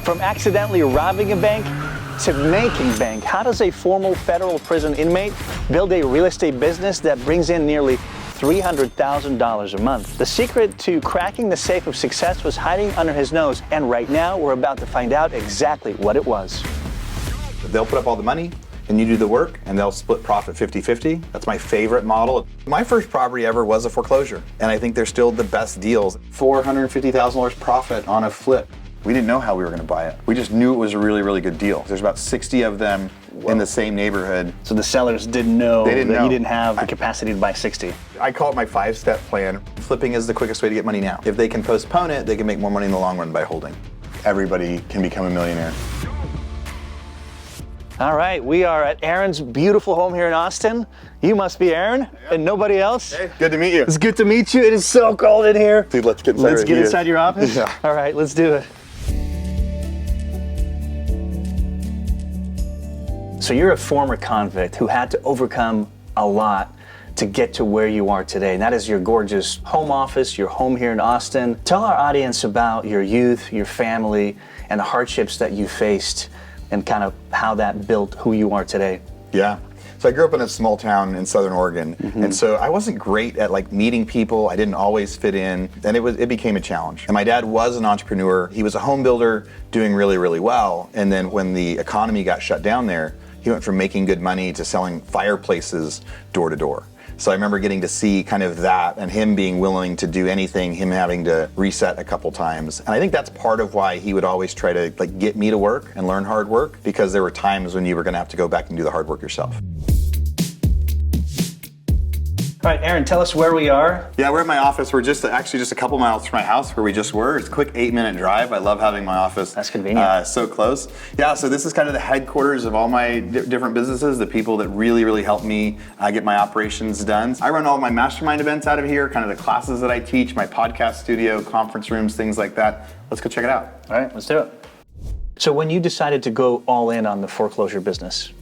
From accidentally robbing a bank to making bank, how does a former federal prison inmate build a real estate business that brings in nearly $300,000 a month? The secret to cracking the safe of success was hiding under his nose, and right now we're about to find out exactly what it was. They'll put up all the money, and you do the work, and they'll split profit 50-50. That's my favorite model. My first property ever was a foreclosure, and I think they're still the best deals. $450,000 profit on a flip. We didn't know how we were gonna buy it. We just knew it was a really, really good deal. There's about 60 of them in the same neighborhood. So the sellers didn't know that you didn't have the capacity to buy 60. I call it my 5-step plan. Flipping is the quickest way to get money now. If they can postpone it, they can make more money in the long run by holding. Everybody can become a millionaire. All right, we are at Aaron's beautiful home here in Austin. You must be Aaron and nobody else. Hey, good to meet you. It's good to meet you. It is so cold in here. Dude, let's get inside. Let's get inside your office? Yeah. All right, let's do it. So you're a former convict who had to overcome a lot to get to where you are today. And that is your gorgeous home office, your home here in Austin. Tell our audience about your youth, your family, and the hardships that you faced and kind of how that built who you are today. Yeah. So I grew up in a small town in Southern Oregon, and so I wasn't great at like meeting people. I didn't always fit in, and it became a challenge. And my dad was an entrepreneur. He was a home builder doing really, really well. And then when the economy got shut down there, he went from making good money to selling fireplaces door to door. So I remember getting to see kind of that and him being willing to do anything, him having to reset a couple times. And I think that's part of why he would always try to like get me to work and learn hard work, because there were times when you were gonna have to go back and do the hard work yourself. All right, Aaron, tell us where we are. Yeah, we're at my office. We're actually just a couple miles from my house where we just were. It's a quick 8-minute drive. I love having my office. That's convenient. So close. Yeah, so this is kind of the headquarters of all my different businesses, the people that really, really help me get my operations done. I run all my mastermind events out of here, kind of the classes that I teach, my podcast studio, conference rooms, things like that. Let's go check it out. All right, let's do it. So when you decided to go all in on the foreclosure business,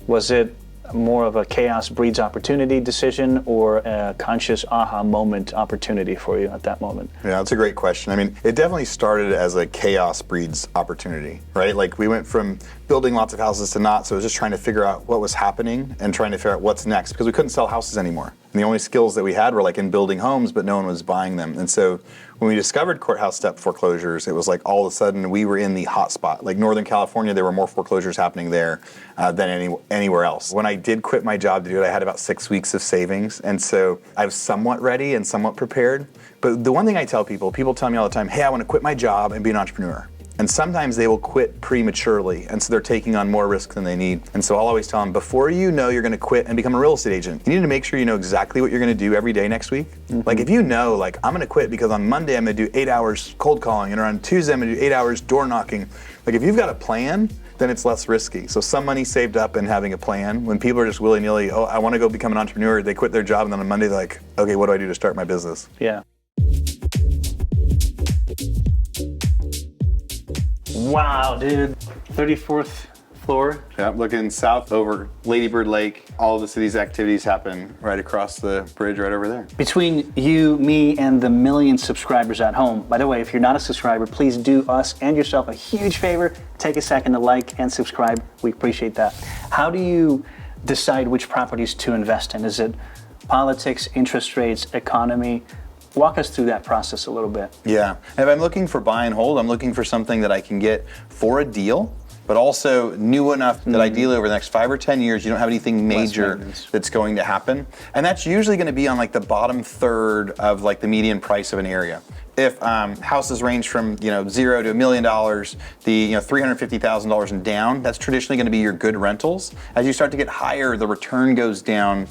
was it more of a chaos breeds opportunity decision or a conscious aha moment opportunity for you at that moment? Yeah, that's a great question. I mean, it definitely started as a chaos breeds opportunity, right? Like we went from building lots of houses to not, so it was just trying to figure out what was happening and trying to figure out what's next, because we couldn't sell houses anymore. And the only skills that we had were like in building homes, but no one was buying them. And so when we discovered courthouse step foreclosures, it was like all of a sudden we were in the hot spot. Like Northern California, there were more foreclosures happening there than anywhere else. When I did quit my job to do it, I had about 6 weeks of savings. And so I was somewhat ready and somewhat prepared. But the one thing I tell people tell me all the time, hey, I want to quit my job and be an entrepreneur. And sometimes they will quit prematurely, and so they're taking on more risk than they need. And so I'll always tell them, before you know you're gonna quit and become a real estate agent, you need to make sure you know exactly what you're gonna do every day next week. Like if you know, like I'm gonna quit because on Monday I'm gonna do 8 hours cold calling, and on Tuesday I'm gonna do 8 hours door knocking. Like if you've got a plan, then it's less risky. So some money saved up and having a plan. When people are just willy-nilly, oh, I wanna go become an entrepreneur, they quit their job, and then on Monday they're like, okay, what do I do to start my business? Yeah. Wow, dude. 34th floor. Yeah, looking south over Lady Bird Lake. All of the city's activities happen right across the bridge right over there. Between you, me, and the million subscribers at home. By the way, if you're not a subscriber, please do us and yourself a huge favor. Take a second to like and subscribe. We appreciate that. How do you decide which properties to invest in? Is it politics, interest rates, economy? Walk us through that process a little bit. Yeah, if I'm looking for buy and hold, I'm looking for something that I can get for a deal, but also new enough that ideally over the next 5 or 10 years, you don't have anything major that's going to happen. And that's usually gonna be on like the bottom third of like the median price of an area. If houses range from $0 to $1 million, the $350,000 and down, that's traditionally going to be your good rentals. As you start to get higher, the return goes down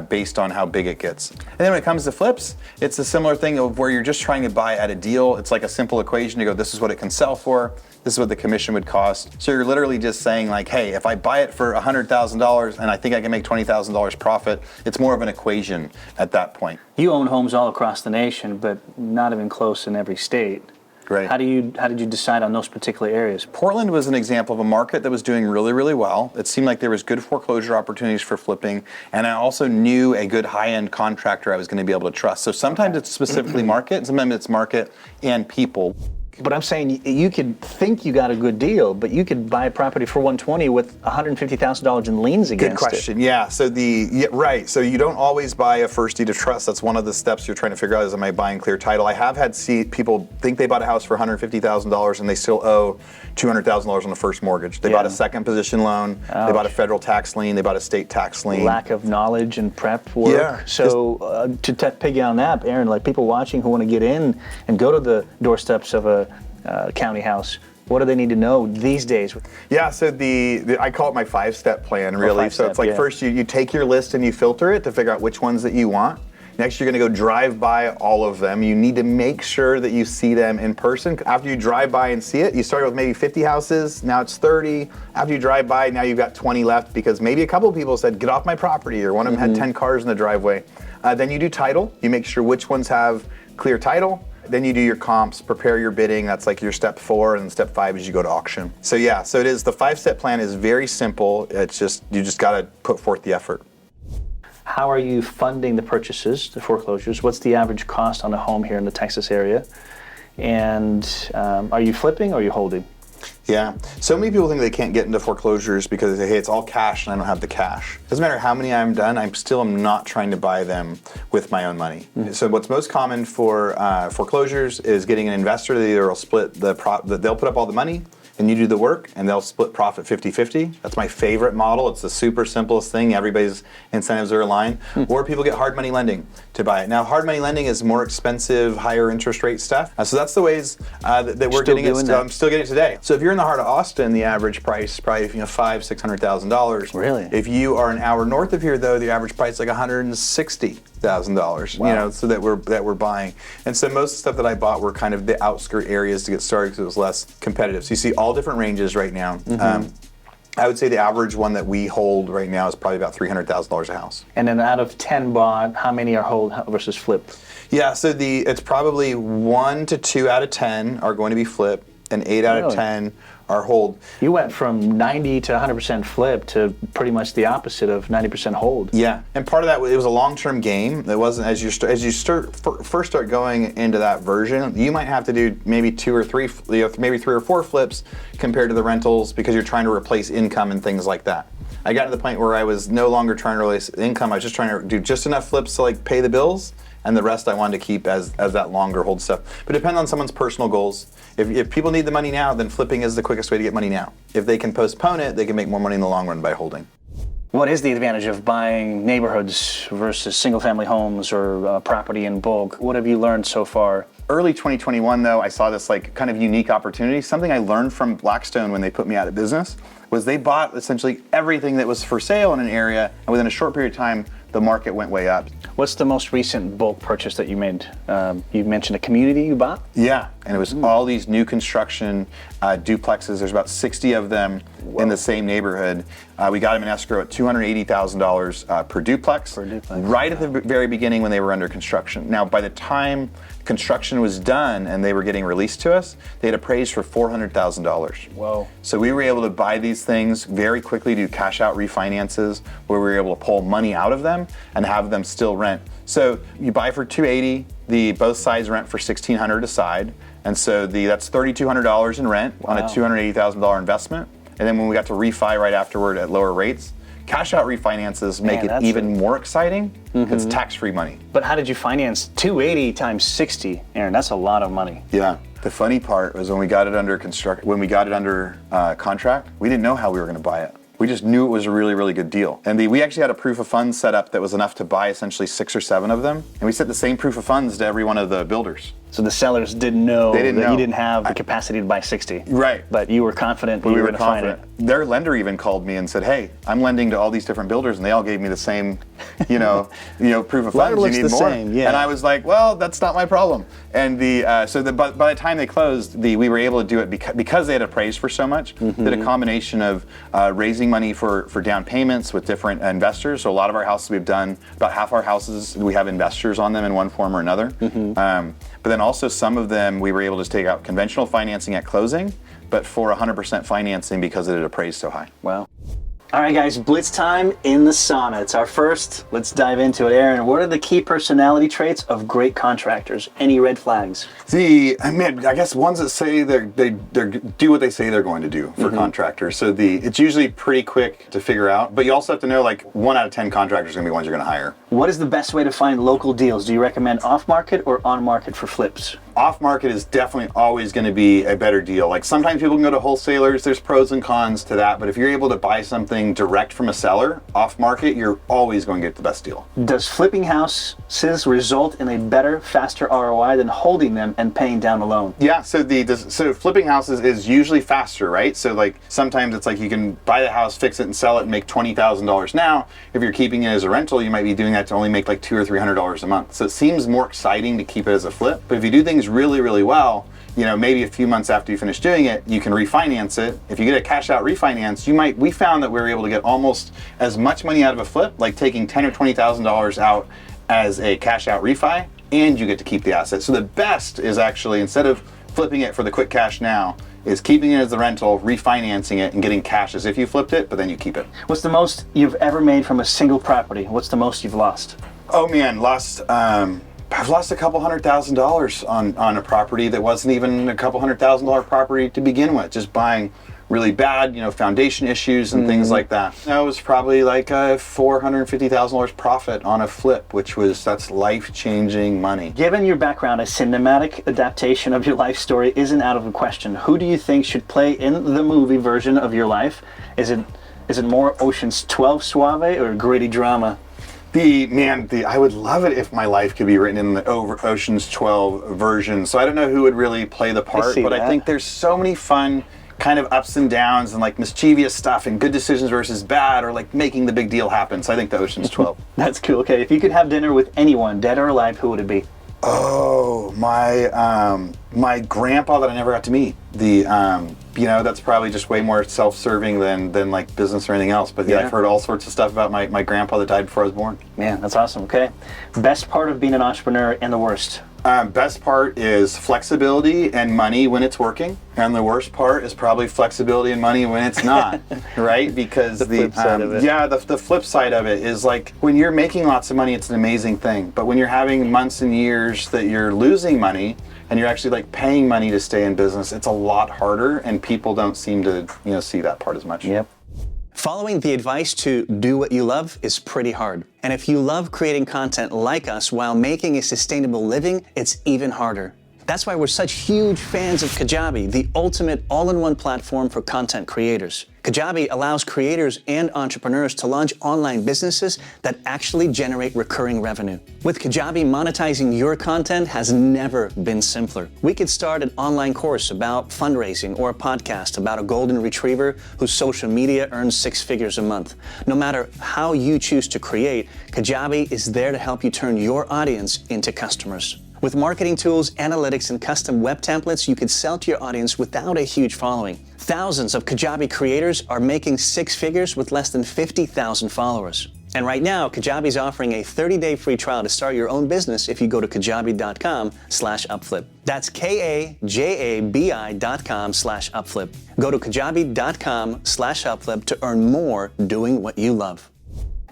based on how big it gets. And then when it comes to flips, it's a similar thing of where you're just trying to buy at a deal. It's like a simple equation to go, this is what it can sell for, this is what the commission would cost. So you're literally just saying like, hey, if I buy it for $100,000 and I think I can make $20,000 profit, it's more of an equation at that point. You own homes all across the nation, but not even close in every state. Right. How did you decide on those particular areas? Portland was an example of a market that was doing really, really well. It seemed like there was good foreclosure opportunities for flipping, and I also knew a good high-end contractor I was going to be able to trust. So sometimes it's specifically market, sometimes it's market and people. But I'm saying you could think you got a good deal, but you could buy a property for 120 with $150,000 in liens against it. Good question. Yeah. So right. So you don't always buy a first deed of trust. That's one of the steps you're trying to figure out: is am I buying clear title? I have had people think they bought a house for $150,000 and they still owe $200,000 on the first mortgage. They bought a second position loan. Ouch. They bought a federal tax lien. They bought a state tax lien. Lack of knowledge and prep work. Yeah. So to piggy on that, Aaron, like people watching who want to get in and go to the doorsteps of a county house, what do they need to know these days? Yeah, so I call it my 5-step plan, really. So it's like first you take your list and you filter it to figure out which ones that you want. Next, you're going to go drive by all of them. You need to make sure that you see them in person. After you drive by and see it, you started with maybe 50 houses, now it's 30. After you drive by, now you've got 20 left because maybe a couple of people said, get off my property, or one of them had 10 cars in the driveway. Then you do title. You make sure which ones have clear title. Then you do your comps, prepare your bidding. That's like your step 4, and step 5 is you go to auction. So yeah, so it is, the 5-step plan is very simple. It's just, you just got to put forth the effort. How are you funding the purchases, the foreclosures? What's the average cost on a home here in the Texas area? And are you flipping or are you holding? Yeah, so many people think they can't get into foreclosures because they say, hey, it's all cash and I don't have the cash. Doesn't matter how many I'm done, I'm not trying to buy them with my own money. Mm-hmm. So what's most common for foreclosures is getting an investor that either will split they'll put up all the money and you do the work and they'll split profit 50-50. That's my favorite model. It's the super simplest thing. Everybody's incentives are aligned. Or people get hard money lending to buy it. Now, hard money lending is more expensive, higher interest rate stuff. So that's the ways that we're getting it. I'm still getting it today. So if you're in the heart of Austin, the average price is probably $500,000-$600,000. Really? If you are an hour north of here, though, the average price is like $160,000. Wow. You know, so that we're buying. And so most of the stuff that I bought were kind of the outskirt areas to get started because it was less competitive. So you see all different ranges right now. Mm-hmm. I would say the average one that we hold right now is probably about $300,000 a house. And then out of 10 bought, how many are hold versus flip? Yeah, so it's probably 1 to 2 out of 10 are going to be flip, and 8 out of 10 are hold. You went from 90 to 100% flip to pretty much the opposite of 90% hold. Yeah, and part of that, it was a long-term game. It wasn't as you first start going into that version, you might have to do maybe 2 or 3, maybe 3 or 4 flips compared to the rentals because you're trying to replace income and things like that. I got to the point where I was no longer trying to replace income. I was just trying to do just enough flips to like pay the bills, and the rest I wanted to keep as that longer hold stuff. But it depends on someone's personal goals. If people need the money now, then flipping is the quickest way to get money now. If they can postpone it, they can make more money in the long run by holding. What is the advantage of buying neighborhoods versus single-family homes or property in bulk? What have you learned so far? Early 2021, though, I saw this like kind of unique opportunity. Something I learned from Blackstone when they put me out of business was they bought essentially everything that was for sale in an area, and within a short period of time, the market went way up. What's the most recent bulk purchase that you made? You mentioned a community you bought? Yeah, and it was all these new construction duplexes. There's about 60 of them in the same neighborhood. We got them in escrow at $280,000 per duplex, right at the very beginning when they were under construction. Now, by the time construction was done and they were getting released to us, they had appraised for $400,000. Whoa. So we were able to buy these things very quickly, do cash out refinances where we were able to pull money out of them and have them still rent. So you buy for $280,000, both sides rent for $1,600 a side, and so that's $3,200 in rent on a $280,000 investment. And then when we got to refi right afterward at lower rates, cash out refinances make it even more exciting. It's tax-free money. But how did you finance 280 times 60, Aaron? That's a lot of money. Yeah. The funny part was when we got it under contract, we didn't know how we were going to buy it. We just knew it was a really, really good deal. And we actually had a proof of funds set up that was enough to buy essentially 6 or 7 of them. And we sent the same proof of funds to every one of the builders. So the sellers didn't know that you didn't have the capacity to buy 60. Right. But you were confident that you were going to find it. Their lender even called me and said, hey, I'm lending to all these different builders and they all gave me the same, proof of funds. You need more. Same, yeah. And I was like, well, that's not my problem. And by the time they closed, we were able to do it because they had appraised for so much. Did a combination of raising money for down payments with different investors. So a lot of our houses we've done, about half our houses, we have investors on them in one form or another. But then also some of them we were able to take out conventional financing at closing, but for 100% financing because it had appraised so high. Wow. All right, guys, blitz time in the sauna. It's our first. Let's dive into it. Aaron, what are the key personality traits of great contractors? Any red flags? I guess ones that say they do what they say they're going to do for contractors. So it's usually pretty quick to figure out, but you also have to know like 1 out of 10 contractors are going to be ones you're going to hire. What is the best way to find local deals? Do you recommend off-market or on-market for flips? Off-market is definitely always going to be a better deal. Like sometimes people can go to wholesalers, there's pros and cons to that, but if you're able to buy something direct from a seller, off-market, you're always going to get the best deal. Does flipping houses result in a better, faster ROI than holding them and paying down the loan? Yeah, so flipping houses is usually faster, right? So like sometimes it's like you can buy the house, fix it and sell it and make $20,000 now. If you're keeping it as a rental, you might be doing that to only make like $200 or $300 a month. So it seems more exciting to keep it as a flip, but if you do things really, really well, maybe a few months after you finish doing it, you can refinance it. If you get a cash out refinance, we found that we were able to get almost as much money out of a flip, like taking $10,000 or $20,000 out as a cash out refi, and you get to keep the asset. So the best is actually, instead of flipping it for the quick cash now, is keeping it as the rental, refinancing it, and getting cash as if you flipped it, but then you keep it. What's the most you've ever made from a single property? What's the most you've lost? Oh man, I've lost a couple $100,000 on a property that wasn't even a couple $100,000 property to begin with, just buying really bad, foundation issues and things like that. That was probably like a $450,000 profit on a flip, that's life-changing money. Given your background, a cinematic adaptation of your life story isn't out of the question. Who do you think should play in the movie version of your life? Is it more Ocean's 12 suave or gritty drama? I would love it if my life could be written in the Ocean's 12 version. So I don't know who would really play the part, but I think there's so many fun kind of ups and downs and like mischievous stuff and good decisions versus bad, or like making the big deal happen. So I think the Ocean's 12. That's cool. Okay, if you could have dinner with anyone, dead or alive, who would it be? Oh, my grandpa that I never got to meet. That's probably just way more self-serving than like business or anything else. But yeah, I've heard all sorts of stuff about my grandpa that died before I was born. Man, that's awesome. Okay, best part of being an entrepreneur and the worst? Best part is flexibility and money when it's working, and the worst part is probably flexibility and money when it's not, right? Because the flip side of it. Yeah, the flip side of it is like when you're making lots of money, it's an amazing thing. But when you're having months and years that you're losing money, and you're actually like paying money to stay in business, it's a lot harder, and people don't seem to see that part as much. Yep. Following the advice to do what you love is pretty hard. And if you love creating content like us while making a sustainable living, it's even harder. That's why we're such huge fans of Kajabi, the ultimate all-in-one platform for content creators. Kajabi allows creators and entrepreneurs to launch online businesses that actually generate recurring revenue. With Kajabi, monetizing your content has never been simpler. We could start an online course about fundraising or a podcast about a golden retriever whose social media earns 6 figures a month. No matter how you choose to create, Kajabi is there to help you turn your audience into customers. With marketing tools, analytics, and custom web templates, you can sell to your audience without a huge following. Thousands of Kajabi creators are making 6 figures with less than 50,000 followers. And right now, Kajabi is offering a 30-day free trial to start your own business if you go to kajabi.com/upflip. That's kajabi.com/upflip. Go to kajabi.com/upflip to earn more doing what you love.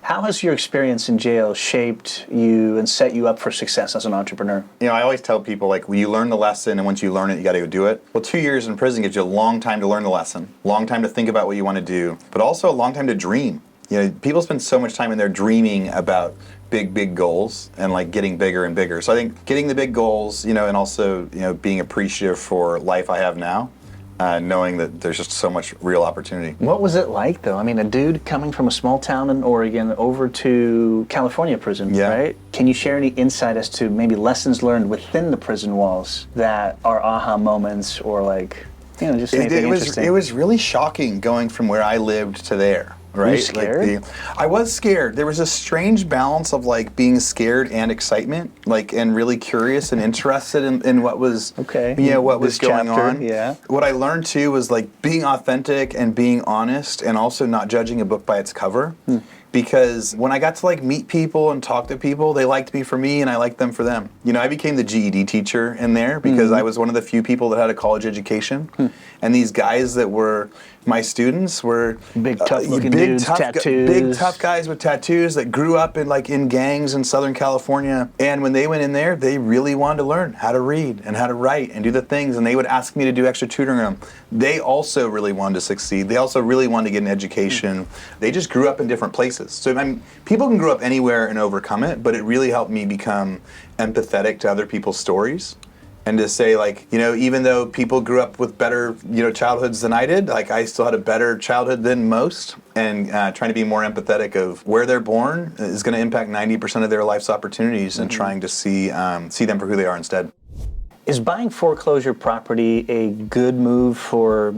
How has your experience in jail shaped you and set you up for success as an entrepreneur? I always tell people, like, when you learn the lesson and once you learn it, you got to go do it. Well, 2 years in prison gives you a long time to learn the lesson, long time to think about what you want to do, but also a long time to dream. People spend so much time in there dreaming about big goals and like getting bigger and bigger. So I think getting the big goals, and also, being appreciative for life I have now. Knowing that there's just so much real opportunity. What was it like, though? I mean, a dude coming from a small town in Oregon over to California prison, right? Can you share any insight as to maybe lessons learned within the prison walls that are aha moments, or like, just anything interesting? It was really shocking going from where I lived to there. Right? Were you scared? I was scared. There was a strange balance of like being scared and excitement, and really curious and interested in what was what was going on. Yeah. What I learned too was like being authentic and being honest, and also not judging a book by its cover. because when I got to like meet people and talk to people, they liked me for me and I liked them for them. You know, I became the GED teacher in there because I was one of the few people that had a college education. And these guys that were my students were big, tough looking dudes, tattoos. Big, tough guys with tattoos that grew up in gangs in Southern California. And when they went in there, they really wanted to learn how to read and how to write and do the things. And they would ask me to do extra tutoring on them. They also really wanted to succeed. They also really wanted to get an education. They just grew up in different places. So I mean, people can grow up anywhere and overcome it, but it really helped me become empathetic to other people's stories. And to say, like, you know, even though people grew up with better, you know, childhoods than I did, like I still had a better childhood than most. And trying to be more empathetic of where they're born is going to impact 90% of their life's opportunities, and trying to see them for who they are instead. Is buying foreclosure property a good move for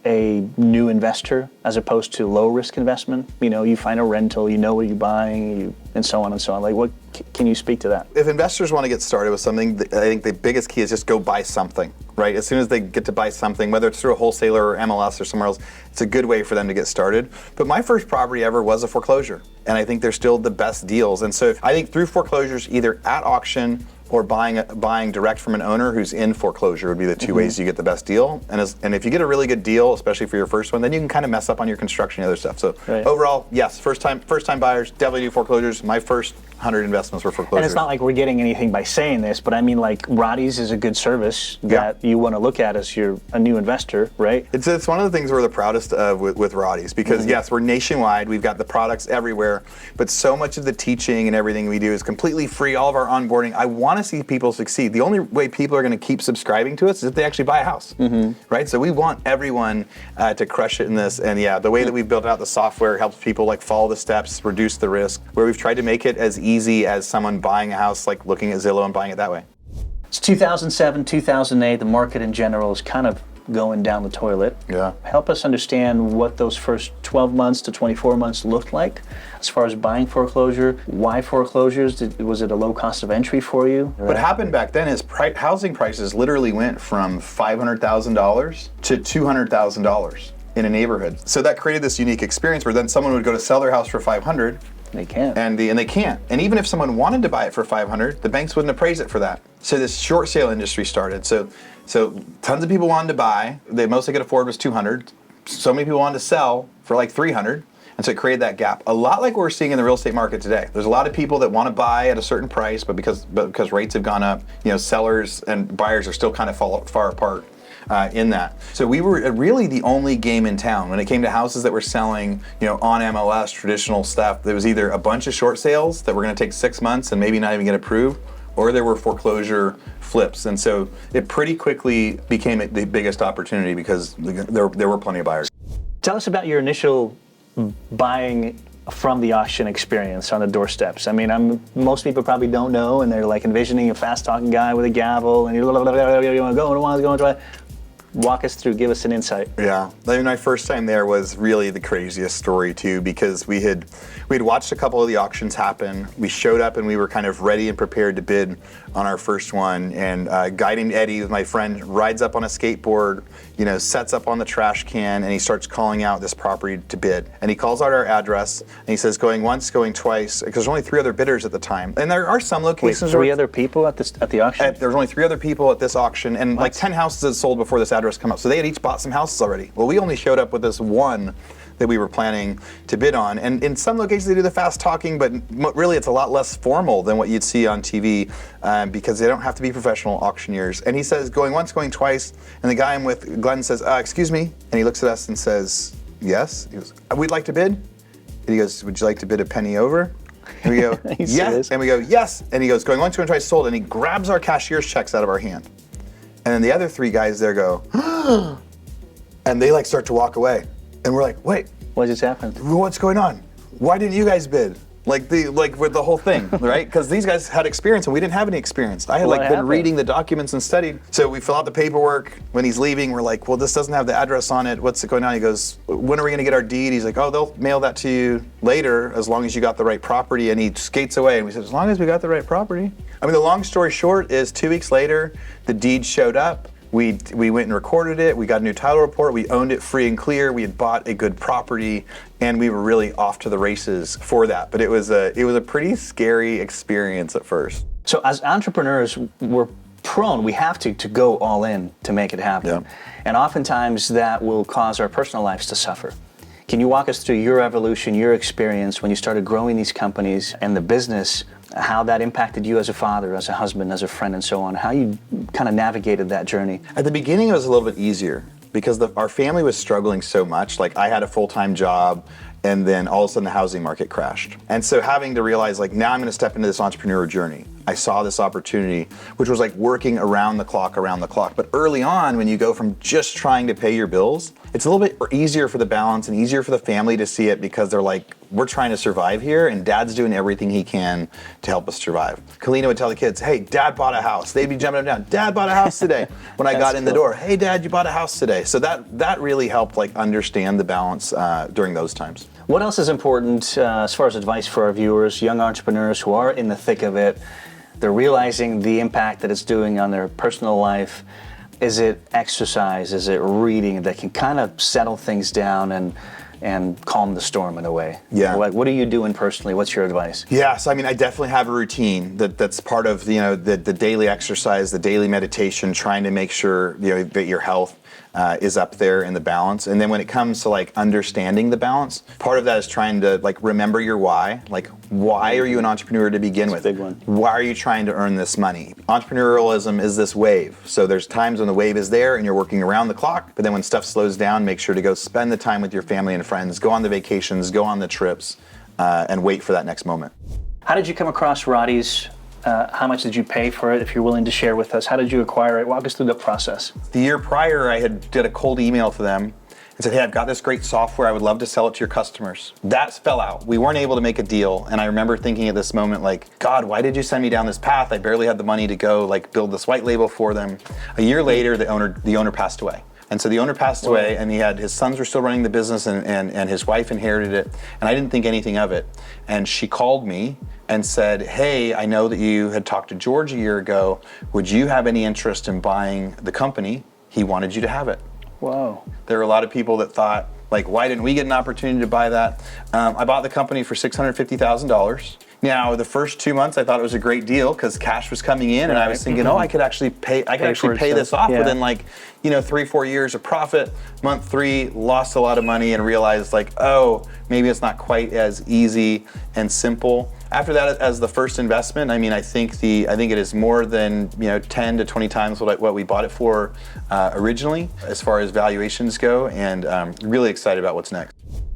a new investor as opposed to low risk investment? You know, you find a rental, you know what you're buying, and so on and so on. Like, what can you speak to that? If investors want to get started with something, I think the biggest key is just go buy something, right? As soon as they get to buy something, whether it's through a wholesaler or MLS or somewhere else, it's a good way for them to get started. But my first property ever was a foreclosure, and I think they're still the best deals. And so I think through foreclosures, either at auction or buying direct from an owner who's in foreclosure would be the two ways you get the best deal. And if you get a really good deal, especially for your first one, then you can kind of mess up on your construction and other stuff. So overall, yes, first time buyers definitely do foreclosures. My first 100 investments were foreclosures. And it's not like we're getting anything by saying this, but I mean, like, Roddy's is a good service that you want to look at as you're a new investor, right? It's one of the things we're the proudest of with Roddy's, because yes, we're nationwide, we've got the products everywhere, but so much of the teaching and everything we do is completely free, all of our onboarding. I want to see people succeed. The only way people are going to keep subscribing to us is if they actually buy a house, right? So we want everyone to crush it in this, and yeah, the way that we've built out the software helps people like follow the steps, reduce the risk, where we've tried to make it as easy as someone buying a house, like looking at Zillow and buying it that way. It's 2007, 2008, the market in general is kind of going down the toilet. Yeah. Help us understand what those first 12 months to 24 months looked like as far as buying foreclosure. Why foreclosures? Was it a low cost of entry for you? What happened back then is housing prices literally went from $500,000 to $200,000 in a neighborhood. So that created this unique experience where then someone would go to sell their house for $500. They can't. And they can't. And even if someone wanted to buy it for $500, the banks wouldn't appraise it for that. So this short sale industry started. So tons of people wanted to buy. They mostly could afford was $200. So many people wanted to sell for like $300. And so it created that gap. A lot like what we're seeing in the real estate market today. There's a lot of people that want to buy at a certain price, but because rates have gone up, you know, sellers and buyers are still kind of far apart. In that. So we were really the only game in town when it came to houses that were selling, you know, on MLS, traditional stuff. There was either a bunch of short sales that were going to take 6 months and maybe not even get approved, or there were foreclosure flips. And so it pretty quickly became the biggest opportunity because there were plenty of buyers. Tell us about your initial buying from the auction experience on the doorsteps. I mean, most people probably don't know, and they're like envisioning a fast-talking guy with a gavel, and you want to go, try. Walk us through, give us an insight. Yeah, I mean, my first time there was really the craziest story too, because we had watched a couple of the auctions happen. We showed up and we were kind of ready and prepared to bid on our first one. And a guy named Eddie, with my friend, rides up on a skateboard, you know, sets up on the trash can, and he starts calling out this property to bid. And he calls out our address, and he says, going once, going twice, because there's only 3 other bidders at the time. And there are some locations. Wait, 3 other people at the auction? There's only 3 other people at this auction, and like 10 houses had sold before this address come up. So they had each bought some houses already. Well, we only showed up with this one that we were planning to bid on. And in some locations they do the fast talking, but really it's a lot less formal than what you'd see on TV because they don't have to be professional auctioneers. And he says, going once, going twice. And the guy I'm with, Glenn, says, excuse me. And he looks at us and says, yes. He goes, we'd like to bid. And he goes, would you like to bid a penny over? And we go, yes. And we go, yes. And he goes, going once, going twice, sold. And he grabs our cashier's checks out of our hand. And then the other 3 guys there go, and they like start to walk away. And we're like, wait. What just happened? What's going on? Why didn't you guys bid? Like with the whole thing, right? Because these guys had experience and we didn't have any experience. I had been reading the documents and studied. So we fill out the paperwork. When he's leaving, we're like, well, this doesn't have the address on it. What's going on? He goes, when are we gonna get our deed? He's like, oh, they'll mail that to you later as long as you got the right property. And he skates away. And we said, as long as we got the right property. I mean, the long story short is 2 weeks later, the deed showed up. We went and recorded it. We got a new title report. We owned it free and clear. We had bought a good property, and we were really off to the races for that. But it was a pretty scary experience at first. So as entrepreneurs, we're prone, we have to go all in to make it happen. Yeah. And oftentimes that will cause our personal lives to suffer. Can you walk us through your evolution, your experience when you started growing these companies and the business, how that impacted you as a father, as a husband, as a friend, and so on, how you kind of navigated that journey? At the beginning, it was a little bit easier because our family was struggling so much. Like, I had a full-time job, and then all of a sudden the housing market crashed. And so having to realize, like, now I'm gonna step into this entrepreneurial journey. I saw this opportunity, which was like working around the clock. But early on, when you go from just trying to pay your bills, it's a little bit easier for the balance and easier for the family to see it because they're like, we're trying to survive here, and Dad's doing everything he can to help us survive. Kalina would tell the kids, hey, Dad bought a house. They'd be jumping up and down, Dad bought a house today. When I got in the door, hey, Dad, you bought a house today. So that really helped, like, understand the balance during those times. What else is important as far as advice for our viewers, young entrepreneurs who are in the thick of it? They're realizing the impact that it's doing on their personal life. Is it exercise? Is it reading that can kind of settle things down and calm the storm in a way? Yeah. Like, what are you doing personally? What's your advice? Yeah, so I mean, I definitely have a routine that's part of the daily exercise, the daily meditation, trying to make sure that your health is up there in the balance. And then when it comes to like understanding the balance, part of that is trying to like remember your why. Like, why are you an entrepreneur to begin with? Big one. Why are you trying to earn this money? Entrepreneurialism is this wave. So there's times when the wave is there and you're working around the clock, but then when stuff slows down, make sure to go spend the time with your family and friends, go on the vacations, go on the trips, and wait for that next moment. How did you come across Roddy's? How much did you pay for it, if you're willing to share with us? How did you acquire it? Walk us through the process. The year prior, I did a cold email to them and said, hey, I've got this great software. I would love to sell it to your customers. That fell out. We weren't able to make a deal. And I remember thinking at this moment, like, God, why did you send me down this path? I barely had the money to go like build this white label for them. A year later, the owner passed away. And so the owner passed away, and his sons were still running the business, and his wife inherited it. And I didn't think anything of it. And she called me and said, hey, I know that you had talked to George a year ago. Would you have any interest in buying the company? He wanted you to have it. Whoa. There were a lot of people that thought, like, why didn't we get an opportunity to buy that? I bought the company for $650,000. Now, the first 2 months, I thought it was a great deal because cash was coming in, and I was thinking, I could actually pay this off within like, 3-4 years of profit. Month 3, lost a lot of money and realized like, oh, maybe it's not quite as easy and simple. After that, as the first investment, I mean, I think it is more than 10 to 20 times what we bought it for originally, as far as valuations go, and really excited about what's next.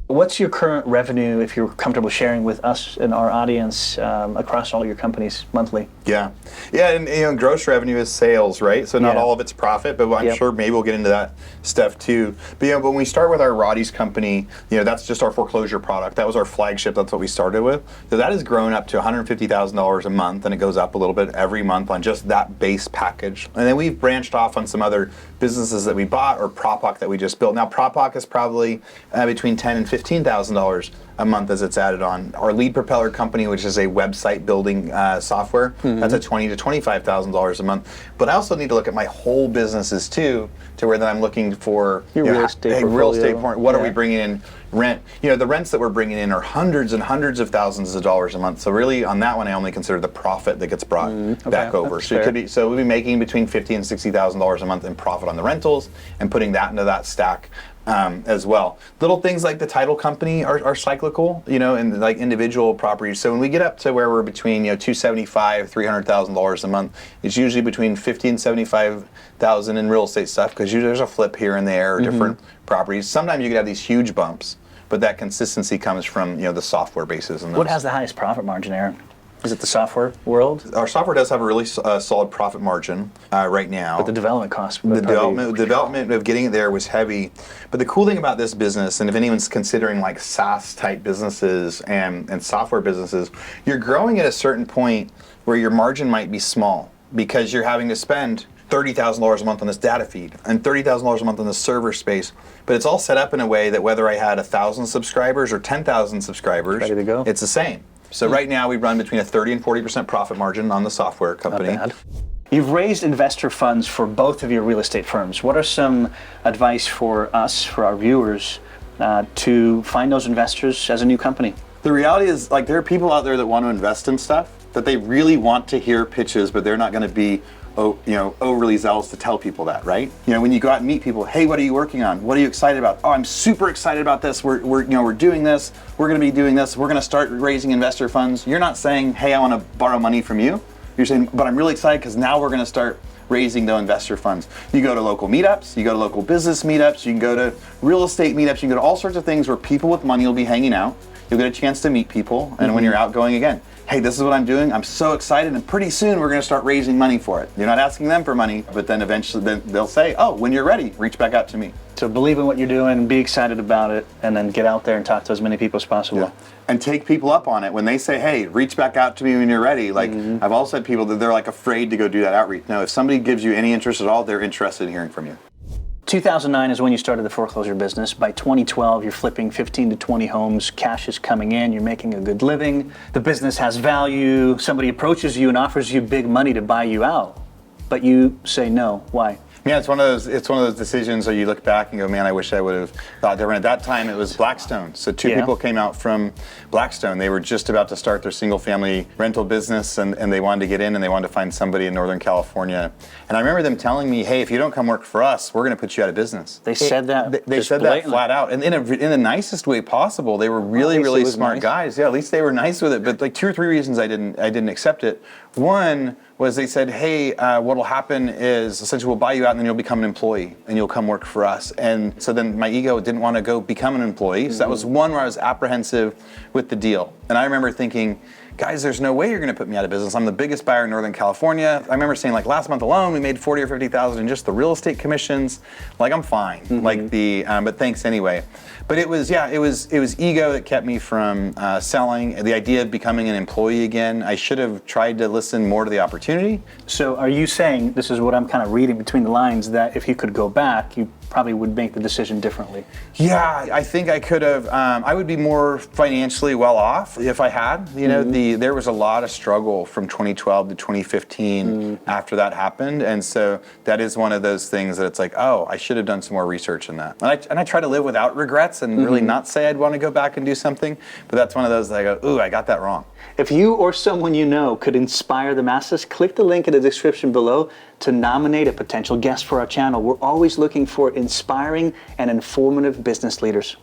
What's your current revenue, if you're comfortable sharing with us and our audience, across all your companies monthly? Yeah, and gross revenue is sales, right? So not all of it's profit, but I'm sure maybe we'll get into that stuff too. But when we start with our Roddy's company, that's just our foreclosure product. That was our flagship. That's what we started with. So that has grown up to $150,000 a month, and it goes up a little bit every month on just that base package. And then we've branched off on some other businesses that we bought, or Propoc that we just built. Now Propoc is probably between $10,000 and $15,000 a month as it's added on. Our Lead Propeller company, which is a website building software, that's at $20,000 to $25,000 a month. But I also need to look at my whole businesses too, to where then I'm looking for real estate portfolio. What are we bringing in? Rent. The rents that we're bringing in are hundreds and hundreds of thousands of dollars a month. So really, on that one, I only consider the profit that gets brought back over. So we'll be making between $50,000 and $60,000 a month in profit on the rentals, and putting that into that stack. As well. Little things like the title company are cyclical, and like individual properties. So when we get up to where we're between $275,000, $300,000 a month, it's usually between $50,000 and $75,000 in real estate stuff, because usually there's a flip here and there, or different properties. Sometimes you could have these huge bumps, but that consistency comes from the software bases. And what has the highest profit margin, Aaron? Is it the software world? Our software does have a really solid profit margin right now. But the development cost. The development of getting it there was heavy. But the cool thing about this business, and if anyone's considering like SaaS type businesses and software businesses, you're growing at a certain point where your margin might be small, because you're having to spend $30,000 a month on this data feed and $30,000 a month on the server space. But it's all set up in a way that whether I had 1,000 subscribers or 10,000 subscribers, ready to go. It's the same. So right now we run between a 30 and 40% profit margin on the software company. Not bad. You've raised investor funds for both of your real estate firms. What are some advice for us, for our viewers, to find those investors as a new company? The reality is, like, there are people out there that want to invest in stuff that they really want to hear pitches, but they're not going to be overly zealous to tell people that, right? When you go out and meet people, hey, what are you working on? What are you excited about? Oh, I'm super excited about this. We're doing this. We're going to be doing this. We're going to start raising investor funds. You're not saying, hey, I want to borrow money from you. You're saying, but I'm really excited because now we're going to start raising the investor funds. You go to local meetups, you go to local business meetups, you can go to real estate meetups, you can go to all sorts of things where people with money will be hanging out. You'll get a chance to meet people, and when you're out going again, hey, this is what I'm doing, I'm so excited, and pretty soon we're going to start raising money for it. You're not asking them for money, but then eventually they'll say, oh, when you're ready, reach back out to me. So believe in what you're doing, be excited about it, and then get out there and talk to as many people as possible. Yeah. And take people up on it. When they say, hey, reach back out to me when you're ready, like I've also had people that they're like afraid to go do that outreach. No, if somebody gives you any interest at all, they're interested in hearing from you. 2009 is when you started the foreclosure business. By 2012, you're flipping 15 to 20 homes. Cash is coming in. You're making a good living. The business has value. Somebody approaches you and offers you big money to buy you out, but you say no. Why? Yeah, it's one of those decisions where you look back and go, man, I wish I would have thought different. At that time, it was Blackstone. So two people came out from Blackstone. They were just about to start their single-family rental business, and they wanted to get in, and they wanted to find somebody in Northern California. And I remember them telling me, hey, if you don't come work for us, we're going to put you out of business. They said that. They said that flat out, and in the nicest way possible. They were really smart guys. Yeah, at least they were nice with it. But like 2 or 3 reasons I didn't accept it. One was they said, hey, what'll happen is essentially we'll buy you out and then you'll become an employee and you'll come work for us. And so then my ego didn't want to go become an employee. So that was one where I was apprehensive with the deal. And I remember thinking, guys, there's no way you're going to put me out of business. I'm the biggest buyer in Northern California. I remember saying, like, last month alone, we made 40 or 50,000 in just the real estate commissions. Like, I'm fine. But thanks anyway. But it was ego that kept me from selling. The idea of becoming an employee again, I should have tried to listen more to the opportunity. So are you saying, this is what I'm kind of reading between the lines, that if you could go back, you probably would make the decision differently? Yeah, I think I could have. I would be more financially well off if I had. There was a lot of struggle from 2012 to 2015 after that happened, and so that is one of those things that it's like, oh, I should have done some more research in that. And I try to live without regrets and really not say I'd want to go back and do something, but that's one of those that I go, ooh, I got that wrong. If you or someone you know could inspire the masses, click the link in the description below to nominate a potential guest for our channel. We're always looking for inspiring and informative business leaders.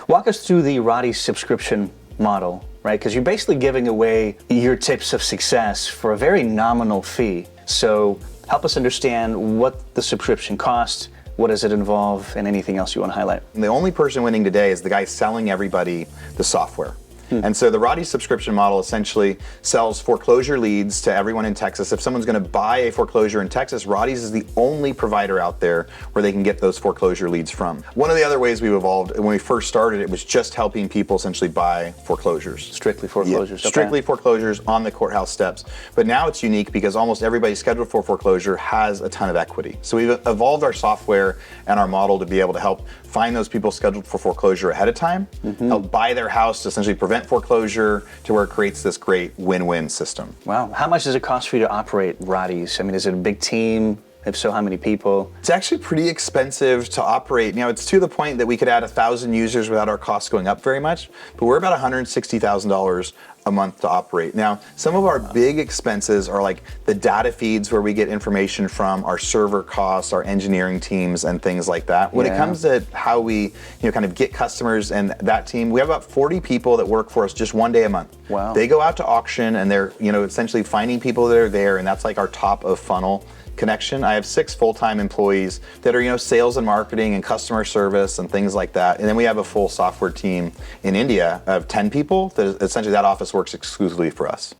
Walk us through the Roddy subscription model, right? Because you're basically giving away your tips of success for a very nominal fee. So help us understand what the subscription costs, what does it involve, and anything else you want to highlight. And the only person winning today is the guy selling everybody the software. And so the Roddy subscription model essentially sells foreclosure leads to everyone in Texas. If someone's going to buy a foreclosure in Texas, Roddy's is the only provider out there where they can get those foreclosure leads from. One of the other ways we've evolved, when we first started, it was just helping people essentially buy foreclosures. Strictly foreclosures. Yeah, strictly foreclosures on the courthouse steps. But now it's unique because almost everybody scheduled for foreclosure has a ton of equity. So we've evolved our software and our model to be able to help find those people scheduled for foreclosure ahead of time, help buy their house to essentially prevent foreclosure, to where it creates this great win-win system. Wow. How much does it cost for you to operate Roddy's? I mean, is it a big team? If so, how many people? It's actually pretty expensive to operate. It's to the point that we could add 1,000 users without our costs going up very much, but we're about $160,000 a month to operate. Now, some of our big expenses are like the data feeds where we get information from, our server costs, our engineering teams, and things like that. When it comes to how we kind of get customers and that team, we have about 40 people that work for us just 1 day a month. Wow. They go out to auction and they're essentially finding people that are there, and that's like our top of funnel connection. I have 6 full-time employees that are sales and marketing and customer service and things like that. And then we have a full software team in India of 10 people that essentially that office works exclusively for us.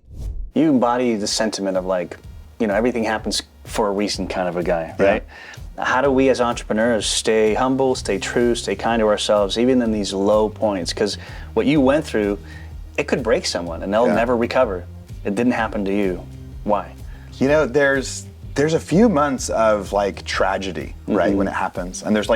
You embody the sentiment of everything happens for a reason kind of a guy, right? Yeah. How do we as entrepreneurs stay humble, stay true, stay kind to ourselves, even in these low points? Because what you went through, it could break someone and they'll never recover. It didn't happen to you. Why? There's a few months of tragedy, right, when it happens. And there's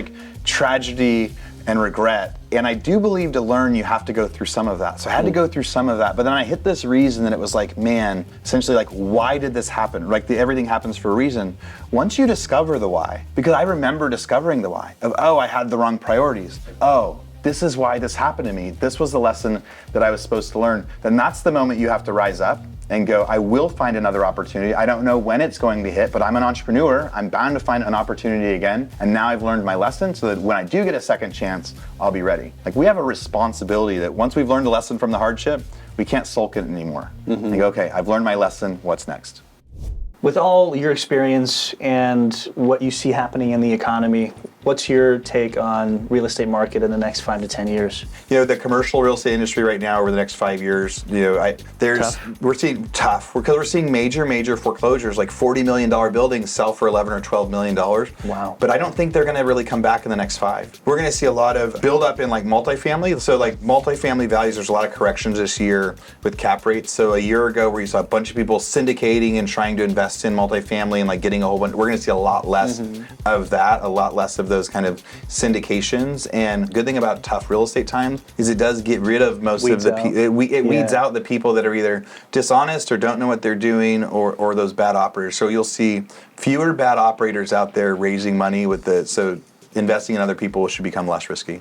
tragedy and regret. And I do believe to learn, you have to go through some of that. So I had to go through some of that. But then I hit this reason, and it was like, man, essentially like, why did this happen? Like everything happens for a reason. Once you discover the why, because I remember discovering the why of, oh, I had the wrong priorities. Oh, this is why this happened to me. This was the lesson that I was supposed to learn. Then that's the moment you have to rise up and go, I will find another opportunity. I don't know when it's going to hit, but I'm an entrepreneur. I'm bound to find an opportunity again. And now I've learned my lesson so that when I do get a second chance, I'll be ready. Like, we have a responsibility that once we've learned a lesson from the hardship, we can't sulk it anymore. And go, okay, I've learned my lesson, what's next? With all your experience and what you see happening in the economy, what's your take on real estate market in the next 5 to 10 years? You know, the commercial real estate industry right now over the next 5 years, you know, we're seeing tough, because we're seeing major foreclosures, like $40 million buildings sell for $11 or $12 million. Wow. But I don't think they're gonna really come back in the next 5. We're gonna see a lot of build up in like multifamily. So like multifamily values, there's a lot of corrections this year with cap rates. So a year ago where you saw a bunch of people syndicating and trying to invest in multifamily and like getting a whole bunch, we're gonna see a lot less of that, a lot less of those kind of syndications. And good thing about tough real estate times is it does get rid of most of the it weeds out the people that are either dishonest or don't know what they're doing, or those bad operators. So you'll see fewer bad operators out there raising money so investing in other people should become less risky.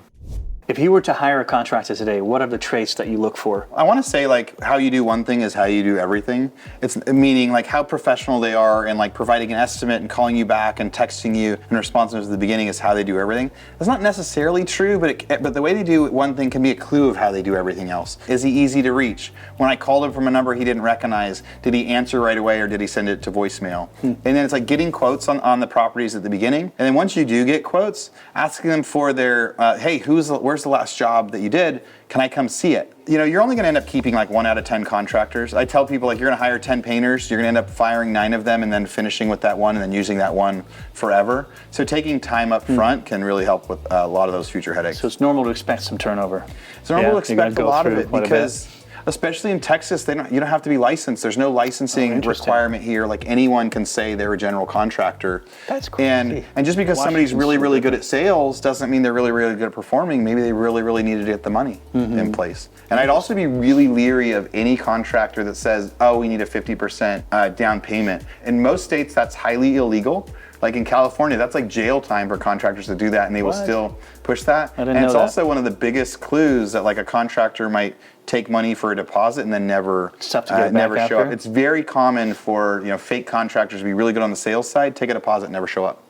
If you were to hire a contractor today, what are the traits that you look for? I want to say like how you do one thing is how you do everything. It's meaning like how professional they are and like providing an estimate and calling you back and texting you and responsiveness at the beginning is how they do everything. That's not necessarily true, but the way they do one thing can be a clue of how they do everything else. Is he easy to reach? When I called him from a number he didn't recognize, did he answer right away or did he send it to voicemail? And then it's like getting quotes on the properties at the beginning. And then once you do get quotes, asking them for their, hey, where's the last job that you did? Can I come see it? You know, you're only going to end up keeping like 1 out of 10 contractors. I tell people like you're going to hire 10 painters, you're going to end up firing 9 of them and then finishing with that one and then using that one forever. So taking time up front can really help with a lot of those future headaches. So it's normal to expect some turnover. It's normal to expect a lot of it because especially in Texas, you don't have to be licensed. There's no licensing requirement here. Like anyone can say they're a general contractor. That's crazy. And just because somebody's really good at sales doesn't mean they're really good at performing. Maybe they really needed to get the money in place. And I'd also be really leery of any contractor that says, oh, we need a 50% down payment. In most states, that's highly illegal. Like in California, that's like jail time for contractors to do that, and they will still push that. I didn't know it's that. Also one of the biggest clues that like a contractor might take money for a deposit and then never show up. It's very common for fake contractors to be really good on the sales side, take a deposit, and never show up.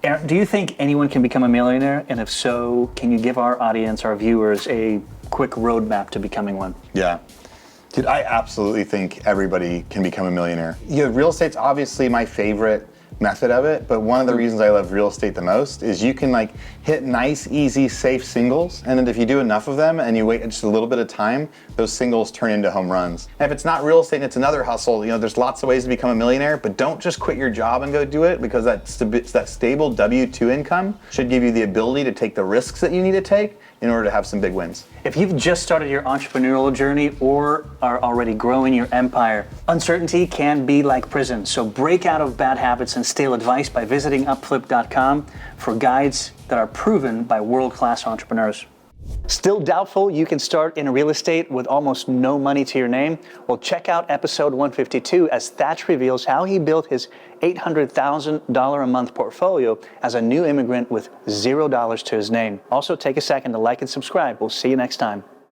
Aaron, do you think anyone can become a millionaire? And if so, can you give our audience, our viewers, a quick roadmap to becoming one? Yeah. Dude, I absolutely think everybody can become a millionaire. Real estate's obviously my favorite method of it, but one of the reasons I love real estate the most is you can like hit nice, easy, safe singles, and then if you do enough of them and you wait just a little bit of time, those singles turn into home runs. And if it's not real estate and it's another hustle, there's lots of ways to become a millionaire, but don't just quit your job and go do it, because that stable W-2 income should give you the ability to take the risks that you need to take in order to have some big wins. If you've just started your entrepreneurial journey or are already growing your empire, uncertainty can be like prison. So break out of bad habits and steal advice by visiting UpFlip.com for guides that are proven by world-class entrepreneurs. Still doubtful you can start in real estate with almost no money to your name? Well, check out episode 152 as Thatch reveals how he built his $800,000 a month portfolio as a new immigrant with $0 to his name. Also, take a second to like and subscribe. We'll see you next time.